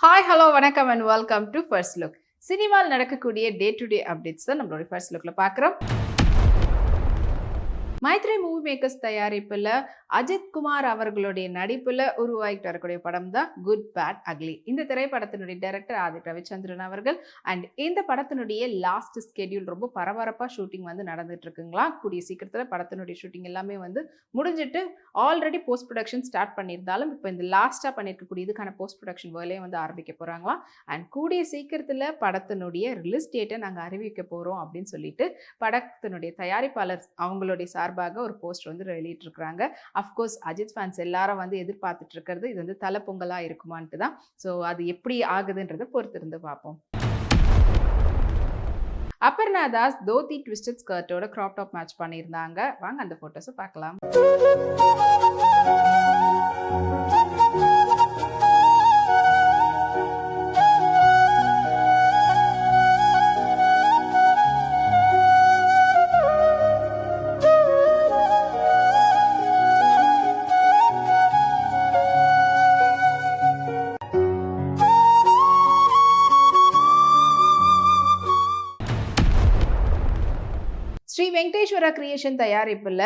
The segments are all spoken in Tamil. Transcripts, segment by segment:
ஹாய் ஹலோ வணக்கம் and welcome to first look. சினிமாவில் நடக்கக்கூடிய டே டு டே அப்டேட்ஸ் தான் நம்மளோட ஃபர்ஸ்ட் லுக்ல பார்க்குறோம். மைத்ரே மூவி மேக்கர்ஸ் தயாரிப்புல அஜித் குமார் அவர்களுடைய நடிப்புல உருவாகிட்டு வரக்கூடிய படம் தான் குட் பேட் அக்லி. இந்த திரைப்படத்தினுடைய டைரக்டர் ஆதித்ய ரவிச்சந்திரன் அவர்கள். அண்ட் இந்த படத்தினுடைய லாஸ்ட் ஸ்கெடியூல் ரொம்ப பரபரப்பா ஷூட்டிங் வந்து நடந்துட்டு இருக்குங்களா. கூடிய சீக்கிரத்துல படத்தினுடைய ஷூட்டிங் எல்லாமே வந்து முடிஞ்சிட்டு ஆல்ரெடி போஸ்ட் ப்ரொடக்ஷன் ஸ்டார்ட் பண்ணியிருந்தாலும் இப்போ இந்த லாஸ்டா பண்ணியிருக்கக்கூடிய இதுக்கான போஸ்ட் ப்ரொடக்ஷன் வேலையும் வந்து ஆரம்பிக்க போறாங்களாம். அண்ட் கூடிய சீக்கிரத்துல படத்தினுடைய ரிலீஸ் டேட்டை நாங்க அறிவிக்க போறோம் அப்படின்னு சொல்லிட்டு படத்தினுடைய தயாரிப்பாளர் அவங்களுடைய சார்பாக ஒரு போஸ்ட் வந்து வெளியிட்டிருக்கிறாங்க. அஃப்கோர்ஸ் அஜித் ஃபேன்ஸ் எல்லாரும் வந்து எதிர்பார்த்துட்டு இருக்கிறது இது வந்து தலை பொங்கலா இருக்குமான்ட்டு தான். ஸோ அது எப்படி ஆகுதுன்றதை பொறுத்திருந்து பார்ப்போம். அபர்ணா தாஸ் தோத்தி ட்விஸ்டட் ஸ்கர்ட்டோட கிராப் டாப் மேட்ச் பண்ணியிருந்தாங்க. வாங்க அந்த போட்டோஸை பார்க்கலாம். ஸ்ரீ வெங்கடேஸ்வரா கிரியேஷன் தயாரிப்புல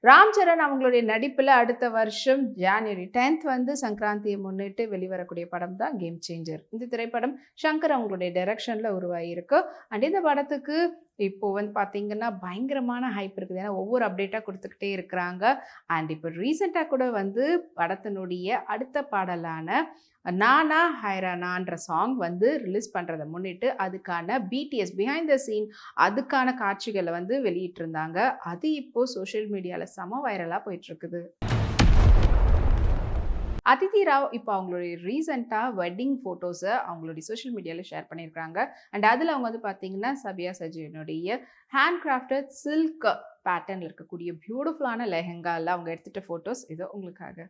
ராம் சரண் அவங்களுடைய நடிப்புல அடுத்த வருஷம் ஜனவரி 10th வந்து சங்கராந்தியை முன்னிட்டு வெளிவரக்கூடிய படம் தான் கேம் சேஞ்சர். இந்த திரைப்படம் சங்கர் அவங்களுடைய டைரக்ஷன்ல உருவாகியிருக்கு. அண்ட் இந்த படத்துக்கு இப்போ வந்து பார்த்தீங்கன்னா பயங்கரமான ஹைப் இருக்குது. ஏன்னா ஒவ்வொரு அப்டேட்டாக கொடுத்துக்கிட்டே இருக்கிறாங்க. அண்ட் இப்போ ரீசெண்டாக கூட வந்து படத்தினுடைய அடுத்த பாடலான நானா ஹைரானான்ற சாங் வந்து ரிலீஸ் பண்ணுறதை முன்னிட்டு அதுக்கான பிடிஎஸ் பிஹைண்ட் த சீன் அதுக்கான காட்சிகளை வந்து வெளியிட்டிருந்தாங்க. அது இப்போ சோஷியல் மீடியாவில் செம வைரலாக போயிட்டுருக்குது. அதிதி ராவ் இப்போ அவங்களுடைய ரீசெண்டாக வெட்டிங் ஃபோட்டோஸை அவங்களுடைய சோஷியல் மீடியாவில் ஷேர் பண்ணியிருக்காங்க. அண்ட் அதில் அவங்க வந்து பார்த்தீங்கன்னா சபியா சஜினுடைய ஹேண்ட் கிராஃப்டட் சில்க் பேட்டர்னில் இருக்கக்கூடிய பியூட்டிஃபுல்லான லெஹெங்காவில் அவங்க எடுத்துகிட்ட ஃபோட்டோஸ் இதோ உங்களுக்காக.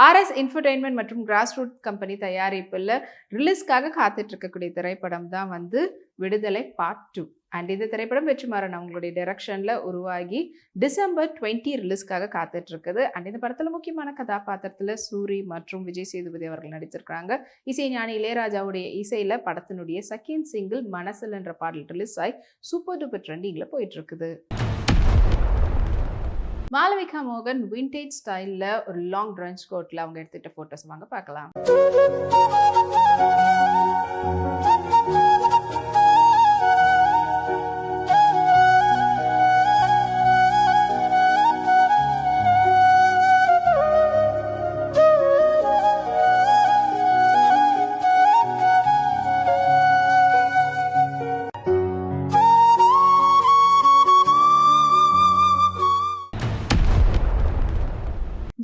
ஆர்எஸ் இன்ஃபர்டெயின்மெண்ட் மற்றும் கிராஸ் ரூட் கம்பெனி தயாரிப்பில் ரிலீஸ்க்காக காத்துட்டு இருக்கக்கூடிய திரைப்படம் தான் வந்து விடுதலை பார்ட் 2. அண்ட் இந்த திரைப்படம் வெற்றிமாறன் அவங்களுடைய டைரக்ஷனில் உருவாகி டிசம்பர் 20 ரிலீஸ்க்காக காத்துட்டு இருக்குது. அண்ட் இந்த படத்தில் முக்கியமான கதாபாத்திரத்தில் சூரி மற்றும் விஜய் சேதுபதி அவர்கள் நடித்திருக்கிறாங்க. இசை ஞானி இளையராஜாவுடைய இசையில் படத்தினுடைய செகண்ட் சிங்கிள் மனசில் என்ற பாடல் ரிலீஸ் ஆகி சூப்பர் டூப்பர் ட்ரெண்டிங்கில் போயிட்டு இருக்குது. மாளவிகா மோகன் விண்டேஜ் ஸ்டைலில் ஒரு லாங் ட்ரென்ச் கோட்டில் அவங்க எடுத்துகிட்ட ஃபோட்டோஸ் வாங்க பார்க்கலாம்.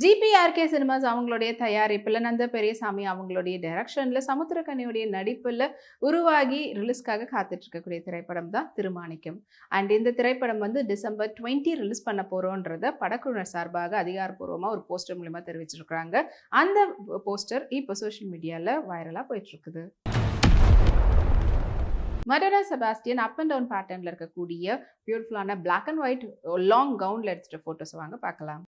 ஜிபிஆர்கே சினிமாஸ் அவங்களுடைய தயாரிப்பில் நந்த பெரியசாமி அவங்களுடைய டைரக்ஷனில் சமுத்திரக்கனியுடைய நடிப்பில் உருவாகி ரிலீஸ்க்காக காத்துட்டு இருக்கக்கூடிய திரைப்படம் தான் திருமாணிக்கம். அண்ட் இந்த திரைப்படம் வந்து டிசம்பர் 20 ரிலீஸ் பண்ண போகிறோன்றத படக்குழுவினர் சார்பாக அதிகாரப்பூர்வமாக ஒரு போஸ்டர் மூலமாக தெரிவிச்சிருக்கிறாங்க. அந்த போஸ்டர் இப்போ சோஷியல் மீடியாவில் வைரலாக போயிட்டு இருக்குது. Madonna Sebastian up and down பேட்டர்ன்ல இருக்கக்கூடிய பியூட்டிஃபுல்லான பிளாக் அண்ட் ஒயிட் லாங் கவுன்ல எடுத்துட்டு போட்டோஸ் வாங்க பார்க்கலாம்.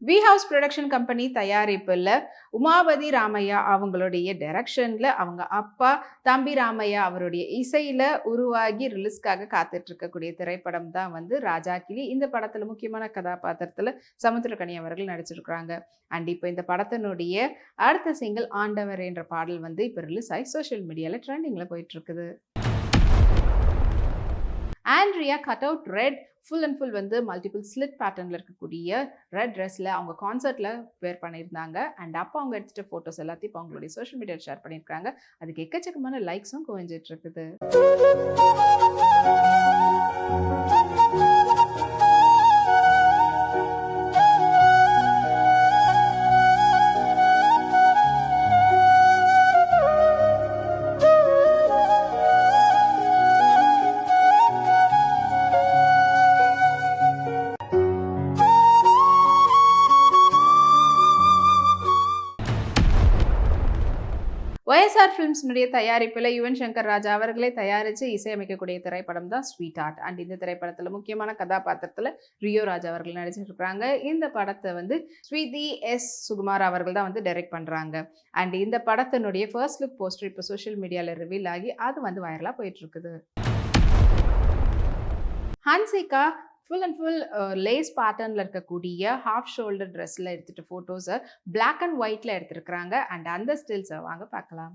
வி ஹவுஸ் ப்ரொடக்ஷன் கம்பெனி தயாரிப்பில் உமாபதி ராமையா அவங்களுடைய டைரக்ஷனில் அவங்க அப்பா தம்பி ராமையா அவருடைய இசையில் உருவாகி ரிலீஸ்க்காக காத்துட்டு இருக்கக்கூடிய திரைப்படம் தான் வந்து ராஜா கிளி. இந்த படத்தில் முக்கியமான கதாபாத்திரத்தில் சமுத்திரக்கனி அவர்கள் நடிச்சிருக்கிறாங்க. அண்ட் இப்போ இந்த படத்தினுடைய அடுத்த சிங்கிள் ஆண்டவர் என்ற பாடல் வந்து இப்போ ரிலீஸ் ஆகி சோஷியல் மீடியாவில் ட்ரெண்டிங்கில் போயிட்டு இருக்குது. Andrea cut out red full and full வந்து மல்டிபிள் ஸ்லிட் பேட்டர்னில் இருக்கக்கூடிய ரெட் ட்ரெஸ்ஸில் அவங்க கான்சர்ட்டில் வேர் பண்ணியிருந்தாங்க. அண்ட் அப்போ அவங்க எடுத்துகிட்ட ஃபோட்டோஸ் எல்லாத்தையும் இப்போ அவங்களுடைய சோஷியல் மீடியாவில் ஷேர் பண்ணியிருக்காங்க. அதுக்கு எக்கச்சக்கமான லைக்ஸும் குவிஞ்சிட்டு இருக்குது. YSR ஃபிலிம்ஸ்னுடைய தயாரிப்பில் யுவன் சங்கர் ராஜா அவர்களே தயாரித்து இசையமைக்கக்கூடிய திரைப்படம் தான் ஸ்வீட் ஹார்ட். அண்ட் இந்த திரைப்படத்தில் முக்கியமான கதாபாத்திரத்தில் ரியோ ராஜா அவர்கள் நடிச்சிருக்கிறாங்க. இந்த படத்தை வந்து ஸ்வீதி எஸ் சுகுமார் அவர்கள் தான் வந்து டைரக்ட் பண்ணுறாங்க. அண்ட் இந்த படத்தினுடைய ஃபர்ஸ்ட் லுக் போஸ்டர் இப்போ சோஷியல் மீடியாவில் ரிவீல் ஆகி அது வந்து வைரலாக போயிட்டு இருக்குது. Hansika full and full lace பேட்டர்னில் இருக்கக்கூடிய ஹாஃப் ஷோல்டர் ட்ரெஸ்ஸில் எடுத்துகிட்டு ஃபோட்டோஸை பிளாக் அண்ட் ஒயிட்டில் எடுத்துருக்குறாங்க. அண்ட் அந்த ஸ்டில்ஸை வாங்க பார்க்கலாம்.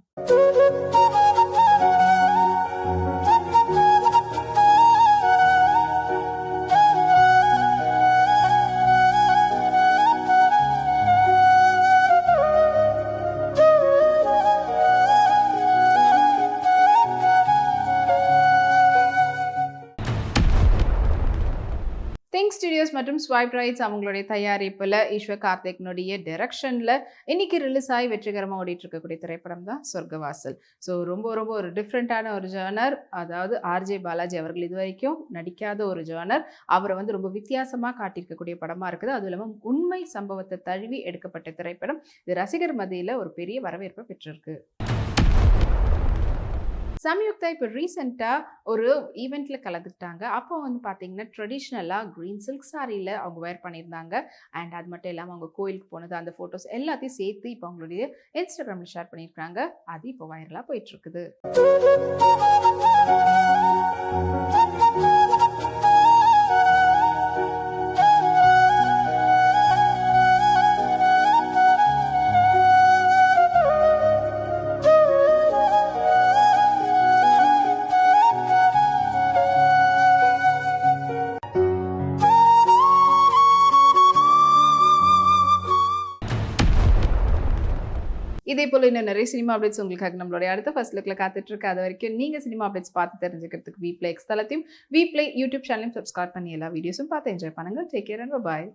திங்க் ஸ்டுடியோஸ் மற்றும் ஸ்வைப் ரைட்ஸ் அவங்களுடைய தயாரிப்பில் ஈஸ்வர் கார்த்திக்னுடைய டைரக்ஷனில் இன்னைக்கு ரிலீஸ் ஆகி வெற்றிகரமாக ஓடிட்டு இருக்கக்கூடிய திரைப்படம் தான் சொர்க்கவாசல். ஸோ ரொம்ப ரொம்ப ஒரு டிஃப்ரெண்ட்டான ஒரு ஜேர்னர். அதாவது RJ பாலாஜி அவர்கள் இது வரைக்கும் நடிக்காத ஒரு ஜேர்னர். அவரை வந்து ரொம்ப வித்தியாசமாக காட்டியிருக்கக்கூடிய படமாக இருக்குது. அதுவும் இல்லாமல் உண்மை சம்பவத்தை தழுவி எடுக்கப்பட்ட திரைப்படம். இது ரசிகர் மத்தியில் ஒரு பெரிய வரவேற்பை பெற்றிருக்கு. சம்யுக்தா இப்போ ரீசெண்டாக ஒரு ஈவெண்ட்டில் கலந்துக்கிட்டாங்க. அப்போ வந்து பார்த்தீங்கன்னா ட்ரெடிஷ்னலாக க்ரீன் சில்க் சாரியில் அவங்க வேர் பண்ணியிருந்தாங்க. அண்ட் அது மட்டும் இல்லாமல் அவங்க கோயிலுக்கு போனது அந்த ஃபோட்டோஸ் எல்லாத்தையும் சேர்த்து இப்போ அவங்களுடைய இன்ஸ்டாகிராமில் ஷேர் பண்ணியிருக்காங்க. அது இப்போ வைரலாக போயிட்டுருக்குது. இதே போல் இன்னும் நிறைய சினிமா அப்டேட்ஸ் உங்களுக்காக நம்மளுடைய அடுத்த ஃபர்ஸ்ட் லுக்கில் காத்துட்டு இருக்கு. அது வரைக்கும் நீங்கள் சினிமா அப்டேட்ஸ் பார்த்து தெரிஞ்சுக்கிறதுக்கு வீப்ளே எக்ஸ் தளத்தையும் வீப்ளே யூடியூப் சேனலையும் சப்ஸ்கிரைப் பண்ணி எல்லா வீடியோஸும் பார்த்து என்ஜாய் பண்ணுங்கள். Take care and bye.